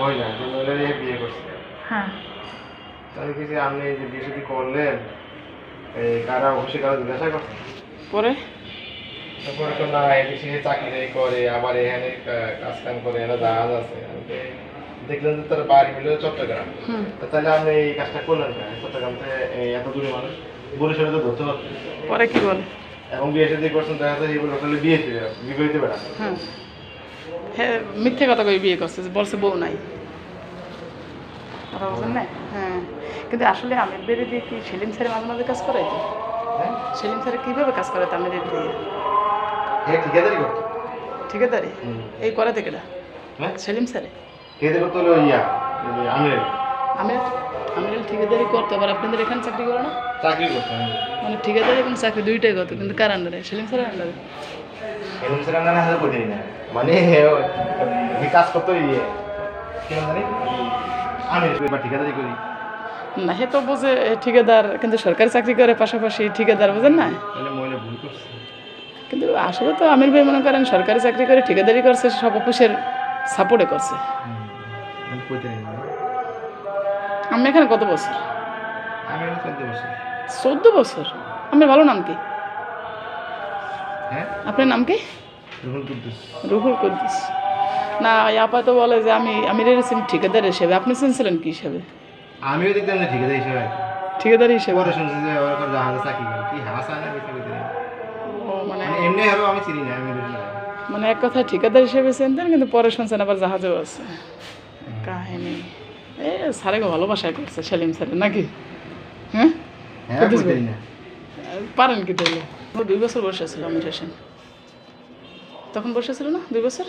মহিলা যে মহিলার বিয়ে করছে। হ্যাঁ তাহলে কিছু আপনি যে বিয়ে শাদী করলেন এই কারা অবশ্যই কারো জিজ্ঞাসা করছেন? পরে তারপরে তো না এদেশে চাকরি করে আবার এখানে কাজ কাম করে এখানে জাহাজ আছে। দেখলেন যে তার বাড়ি হলো চট্টগ্রাম, তাহলে আপনি এই কাজটা করলেন কেন? চট্টগ্রাম থেকে এত দূরে মানুষ বরিশালে তো ধরতে পারতেন। পরে কি বলে? এবং বিয়ে শাদী করছেন দেখা যায় এগুলো আসলে বিবাহিত বেড়া। হ্যাঁ হ্যাঁ মিথ্যে কথা কই বিয়ে করছে, বলছে বউ নাই, কথা বলছেন না? হ্যাঁ কিন্তু আসলে আমির বেড়ে দিয়ে কি সেলিম স্যারে মাঝে মাঝে কাজ করাইতো? হ্যাঁ সেলিম স্যারে কীভাবে কাজ করাইতো আমির দিয়ে? হ্যাঁ ঠিকাদারি করতো। ঠিকাদারি এই করে থেকে না হ্যাঁ সেলিম স্যারে ঠিকাদারি করতে হলো ইয়া আমির আমির আমির ঠিকাদারি করতো, আবার আপনাদের এখানে চাকরি করে না? চাকরি করতো। মানে ঠিকাদারি এবং চাকরি দুইটাই করতো, কিন্তু কার আন্ডারে? সেলিম স্যারের আন্ডারে। এরকম সেটা না হাজার কোটি না মানে কাজ করতো ইয়ে কি জানি আমি এবার ঠিকাদারি করি না হে তো বোঝে ঠিকাদার, কিন্তু সরকারি চাকরি করে পাশাপাশি ঠিকাদার, বোঝেন না? তাহলে মহিলা ভুল করছে। কিন্তু আসলে তো আমির ভাই মনে করেন সরকারি চাকরি করে ঠিকাদারি করছে, সব অফিসের সাপোর্টে করছে। আমি কইতে নেই আমি এখানে কত বছর? আমি 14 বছর। 14 বছর? আপনার ভালো নাম কি? হ্যাঁ আপনার নাম কি? রুহুল কুদ্দুস। রুহুল কুদ্দুস। না আপা তো বলে যে আমি আমিরের ঠিকাদার হিসেবে, আপনি শুনছিলেন কি হিসাবে? আমিও দেখতাম যে ঠিকাদারি হিসেবে ঠিকাদারি হিসেবে? পরে শুনছি যে ওর জাহাজে চাকরি করে কি হাসা না বেশি কইতে নেই ও মানে এমনি আরো আমি চিনি না আমি বুঝি না। মানে এক কথা ঠিকাদার হিসেবে চিনতেন, কিন্তু পরে শুনছেন আবার জাহাজেও আছে। কাহিনী এই স্যারে ভালোবাসায় করছে সেলিম স্যারে নাকি? হ্যাঁ হ্যাঁ কুদ্দুস কইতে ভাই না পারেন কি তাহলে? 2 বছর বসেছিল আমির হোসেন, তখন বসেছিল না 2 বছর?